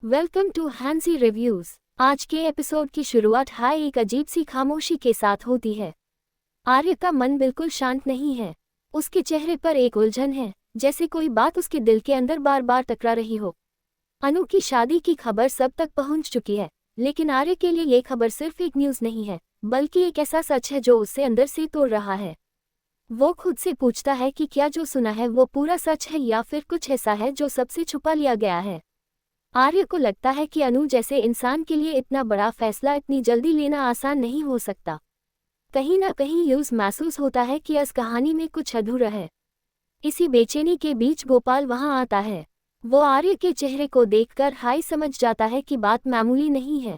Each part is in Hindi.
Welcome to Hansi reviews. आज के एपिसोड की शुरुआत एक अजीब सी खामोशी के साथ होती है। आर्य का मन बिल्कुल शांत नहीं है। उसके चेहरे पर एक उलझन है, जैसे कोई बात उसके दिल के अंदर बार बार टकरा रही हो। अनु की शादी की खबर सब तक पहुंच चुकी है, लेकिन आर्य के लिए ये खबर सिर्फ एक न्यूज़ नहीं है, बल्कि एक ऐसा सच है जो उसे अंदर से तोड़ रहा है। वो खुद से पूछता है कि क्या जो सुना है वो पूरा सच है या फिर कुछ ऐसा है जो सबसे छुपा लिया गया है। आर्य को लगता है कि अनु जैसे इंसान के लिए इतना बड़ा फैसला इतनी जल्दी लेना आसान नहीं हो सकता। कहीं ना कहीं यूज महसूस होता है कि इस कहानी में कुछ अधूरा है। इसी बेचैनी के बीच गोपाल वहां आता है। वो आर्य के चेहरे को देखकर समझ जाता है कि बात मामूली नहीं है।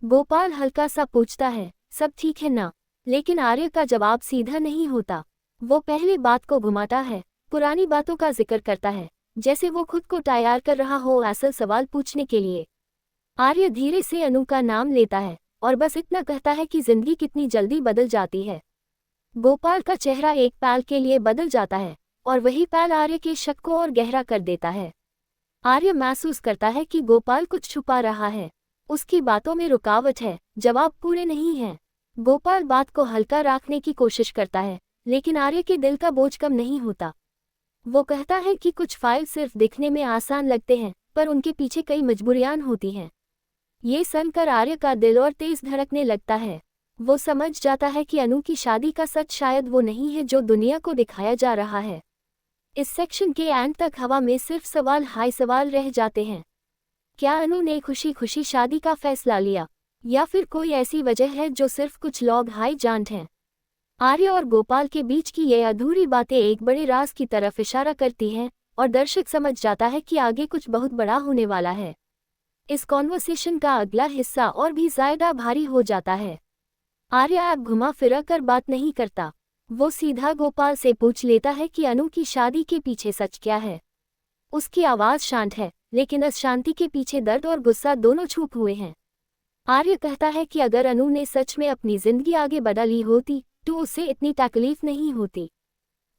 गोपाल हल्का सा पूछता है, सब ठीक है ना? लेकिन आर्य का जवाब सीधा नहीं होता। वो पहले बात को घुमाता है, पुरानी बातों का जिक्र करता है, जैसे वो खुद को तैयार कर रहा हो असल सवाल पूछने के लिए। आर्य धीरे से अनु का नाम लेता है और बस इतना कहता है कि जिंदगी कितनी जल्दी बदल जाती है। गोपाल का चेहरा एक पल के लिए बदल जाता है और वही पल आर्य के शक को और गहरा कर देता है। आर्य महसूस करता है कि गोपाल कुछ छुपा रहा है। उसकी बातों में रुकावट है, जवाब पूरे नहीं हैं। गोपाल बात को हल्का रखने की कोशिश करता है, लेकिन आर्य के दिल का बोझ कम नहीं होता। वो कहता है कि कुछ फाइल सिर्फ दिखने में आसान लगते हैं, पर उनके पीछे कई मजबूरियां होती हैं। ये सुनकर आर्य का दिल और तेज धड़कने लगता है। वो समझ जाता है कि अनु की शादी का सच शायद वो नहीं है जो दुनिया को दिखाया जा रहा है। इस सेक्शन के एंड तक हवा में सिर्फ सवाल रह जाते हैं। क्या अनु ने खुशी खुशी शादी का फैसला लिया, या फिर कोई ऐसी वजह है जो सिर्फ कुछ लोग जानते हैं? आर्य और गोपाल के बीच की ये अधूरी बातें एक बड़े राज की तरफ इशारा करती हैं और दर्शक समझ जाता है कि आगे कुछ बहुत बड़ा होने वाला है। इस कॉन्वर्सेशन का अगला हिस्सा और भी ज्यादा भारी हो जाता है। आर्य अब घुमा फिरा कर बात नहीं करता। वो सीधा गोपाल से पूछ लेता है कि अनु की शादी के पीछे सच क्या है। उसकी आवाज़ शांत है, लेकिन इस शांति के पीछे दर्द और गुस्सा दोनों छुप हुए हैं। आर्य कहता है कि अगर अनु ने सच में अपनी जिंदगी आगे बढ़ा ली होती तो उसे इतनी तकलीफ नहीं होती,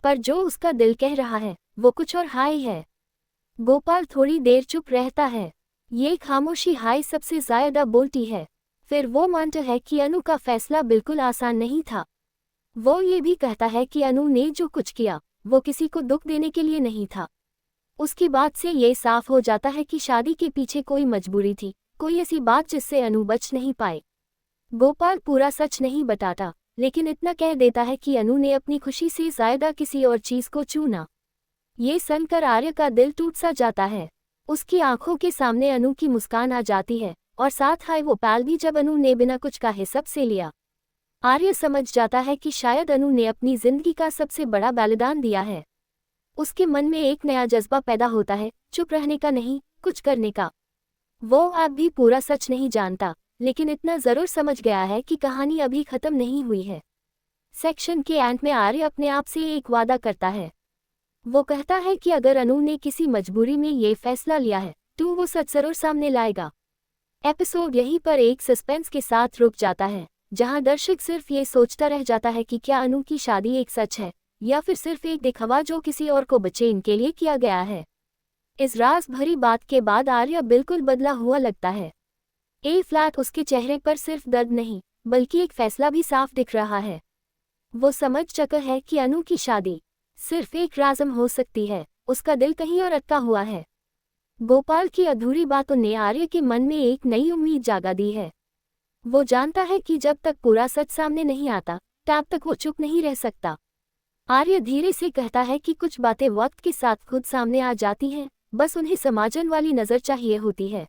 पर जो उसका दिल कह रहा है वो कुछ और है। गोपाल थोड़ी देर चुप रहता है। ये खामोशी सबसे ज्यादा बोलती है। फिर वो मानता है कि अनु का फैसला बिल्कुल आसान नहीं था। वो ये भी कहता है कि अनु ने जो कुछ किया वो किसी को दुख देने के लिए नहीं था। उसकी बात से ये साफ हो जाता है कि शादी के पीछे कोई मजबूरी थी, कोई ऐसी बात जिससे अनु बच नहीं पाए। गोपाल पूरा सच नहीं बताता, लेकिन इतना कह देता है कि अनु ने अपनी खुशी से ज्यादा किसी और चीज को चुना। ये सुनकर आर्य का दिल टूट सा जाता है। उसकी आंखों के सामने अनु की मुस्कान आ जाती है और साथ वो पल भी जब अनु ने बिना कुछ कहे सबसे लिया। आर्य समझ जाता है कि शायद अनु ने अपनी जिंदगी का सबसे बड़ा बलिदान दिया है। उसके मन में एक नया जज्बा पैदा होता है, चुप रहने का नहीं, कुछ करने का। वो अब भी पूरा सच नहीं जानता, लेकिन इतना जरूर समझ गया है कि कहानी अभी खत्म नहीं हुई है। सेक्शन के एंड में आर्य अपने आप से एक वादा करता है। वो कहता है कि अगर अनु ने किसी मजबूरी में ये फैसला लिया है तो वो सच जरूर सामने लाएगा। एपिसोड यहीं पर एक सस्पेंस के साथ रुक जाता है, जहां दर्शक सिर्फ ये सोचता रह जाता है कि क्या अनु की शादी एक सच है या फिर सिर्फ एक दिखावा जो किसी और को बचे इनके लिए किया गया है। इस राज भरी बात के बाद आर्य बिल्कुल बदला हुआ लगता है। फ्लैट उसके चेहरे पर सिर्फ दर्द नहीं, बल्कि एक फैसला भी साफ दिख रहा है। वो समझ चुका है कि अनु की शादी सिर्फ एक रस्म हो सकती है, उसका दिल कहीं और अटका हुआ है। गोपाल की अधूरी बातों ने आर्य के मन में एक नई उम्मीद जागा दी है। वो जानता है कि जब तक पूरा सच सामने नहीं आता तब तक वो चुप नहीं रह सकता। आर्य धीरे से कहता है कि कुछ बातें वक्त के साथ खुद सामने आ जाती हैं, बस उन्हें समझने वाली नज़र चाहिए होती है।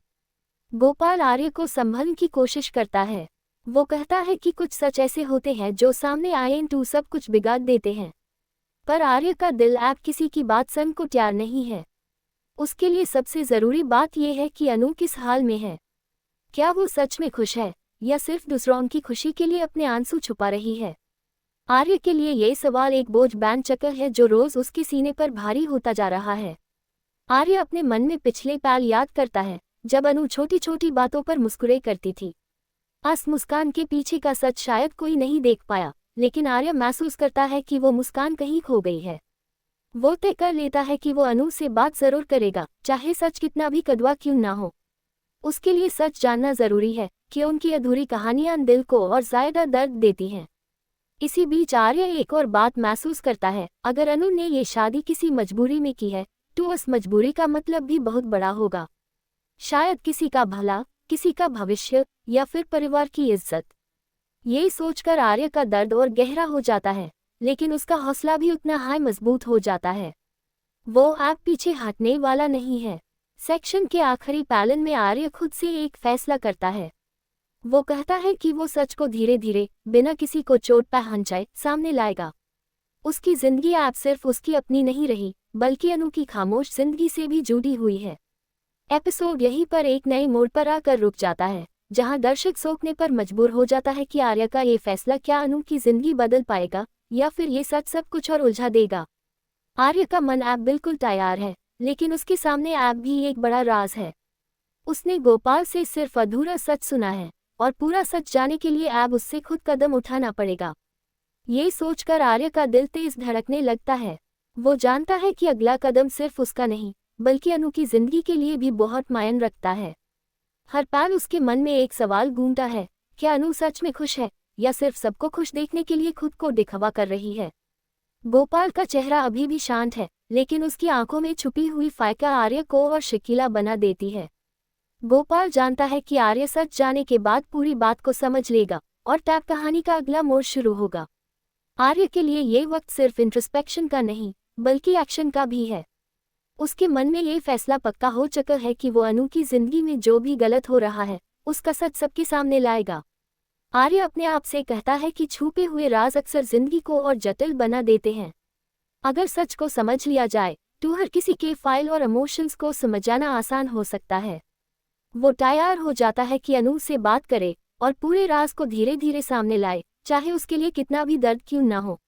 गोपाल आर्य को संभलने की कोशिश करता है। वो कहता है कि कुछ सच ऐसे होते हैं जो सामने आए तो सब कुछ बिगाड़ देते हैं, पर आर्य का दिल अब किसी की बात सुनने को तैयार नहीं है। उसके लिए सबसे ज़रूरी बात यह है कि अनु किस हाल में है। क्या वो सच में खुश है या सिर्फ दूसरों की खुशी के लिए अपने आंसू छुपा रही है? आर्य के लिए ये सवाल एक बोझ बन चुका है जो रोज उसके सीने पर भारी होता जा रहा है। आर्य अपने मन में पिछले पल याद करता है जब अनु छोटी छोटी बातों पर मुस्कुरा करती थी। इस मुस्कान के पीछे का सच शायद कोई नहीं देख पाया, लेकिन आर्य महसूस करता है कि वो मुस्कान कहीं खो गई है। वो तय कर लेता है कि वो अनु से बात जरूर करेगा, चाहे सच कितना भी कड़वा क्यों ना हो। उसके लिए सच जानना जरूरी है कि उनकी अधूरी कहानियां दिल को और ज्यादा दर्द देती हैं। इसी बीच आर्य एक और बात महसूस करता है, अगर अनु ने ये शादी किसी मजबूरी में की है तो उस मजबूरी का मतलब भी बहुत बड़ा होगा। शायद किसी का भला, किसी का भविष्य, या फिर परिवार की इज्जत। ये सोचकर आर्य का दर्द और गहरा हो जाता है, लेकिन उसका हौसला भी उतना हाई मजबूत हो जाता है। वो अब पीछे हटने वाला नहीं है। सेक्शन के आखिरी पैनल में आर्य खुद से एक फैसला करता है। वो कहता है कि वो सच को धीरे धीरे, बिना किसी को चोट पहुंचाए, सामने लाएगा। उसकी जिंदगी अब सिर्फ उसकी अपनी नहीं रही, बल्कि अनु की खामोश जिंदगी से भी जुड़ी हुई है। एपिसोड यहीं पर एक नए मोड़ पर आकर रुक जाता है, जहां दर्शक सोचने पर मजबूर हो जाता है कि आर्य का ये फैसला क्या अनु की जिंदगी बदल पाएगा, या फिर ये सच सब कुछ और उलझा देगा। आर्य का मन अब बिल्कुल तैयार है, लेकिन उसके सामने अब भी एक बड़ा राज है। उसने गोपाल से सिर्फ अधूरा सच सुना है, और पूरा सच जाने के लिए अब उससे खुद कदम उठाना पड़ेगा। ये सोचकर आर्य का दिल तेज धड़कने लगता है। वो जानता है कि अगला कदम सिर्फ उसका नहीं, बल्कि अनु की जिंदगी के लिए भी बहुत मायने रखता है। हर पल उसके मन में एक सवाल गूंजता है, क्या अनु सच में खुश है, या सिर्फ सबको खुश देखने के लिए खुद को दिखावा कर रही है। गोपाल का चेहरा अभी भी शांत है, लेकिन उसकी आंखों में छुपी हुई फायका आर्य को और शकीला बना देती है। गोपाल जानता है कि आर्य सच जाने के बाद पूरी बात को समझ लेगा, और तब कहानी का अगला मोड़ शुरू होगा। आर्य के लिए ये वक्त सिर्फ इंट्रोस्पेक्शन का नहीं, बल्कि एक्शन का भी है। उसके मन में ये फैसला पक्का हो चुका है कि वो अनु की जिंदगी में जो भी गलत हो रहा है, उसका सच सबके सामने लाएगा। आर्य अपने आप से कहता है कि छुपे हुए राज अक्सर जिंदगी को और जटिल बना देते हैं। अगर सच को समझ लिया जाए तो हर किसी के फाइल और इमोशंस को समझाना आसान हो सकता है। वो तैयार हो जाता है कि अनु से बात करे और पूरे राज को धीरे धीरे सामने लाए, चाहे उसके लिए कितना भी दर्द क्यों न हो।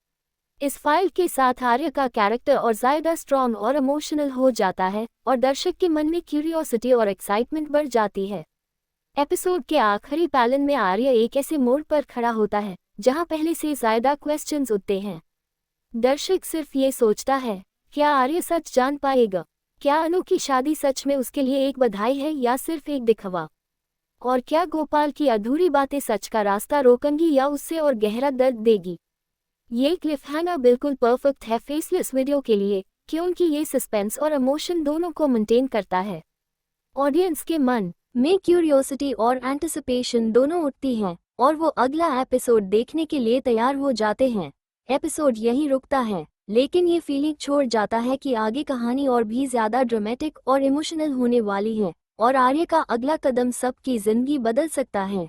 इस फाइल के साथ आर्य का कैरेक्टर और ज्यादा स्ट्रॉन्ग और इमोशनल हो जाता है, और दर्शक के मन में क्यूरियोसिटी और एक्साइटमेंट बढ़ जाती है। एपिसोड के आखिरी पैनल में आर्य एक ऐसे मोड़ पर खड़ा होता है जहां पहले से ज्यादा क्वेश्चंस उठते हैं। दर्शक सिर्फ ये सोचता है, क्या आर्य सच जान पाएगा? क्या अनु की शादी सच में उसके लिए एक बधाई है या सिर्फ एक दिखावा? और क्या गोपाल की अधूरी बातें सच का रास्ता रोकेंगी या उससे और गहरा दर्द देगी? ये क्लिफहैंगर बिल्कुल परफेक्ट है फेसलेस वीडियो के लिए, क्योंकि ये सस्पेंस और इमोशन दोनों को मेंटेन करता है। ऑडियंस के मन में क्यूरियोसिटी और एंटिसिपेशन दोनों उठती हैं, और वो अगला एपिसोड देखने के लिए तैयार हो जाते हैं। एपिसोड यहीं रुकता है, लेकिन ये फीलिंग छोड़ जाता है कि आगे कहानी और भी ज्यादा ड्रामेटिक और इमोशनल होने वाली है, और आर्य का अगला कदम सबकी जिंदगी बदल सकता है।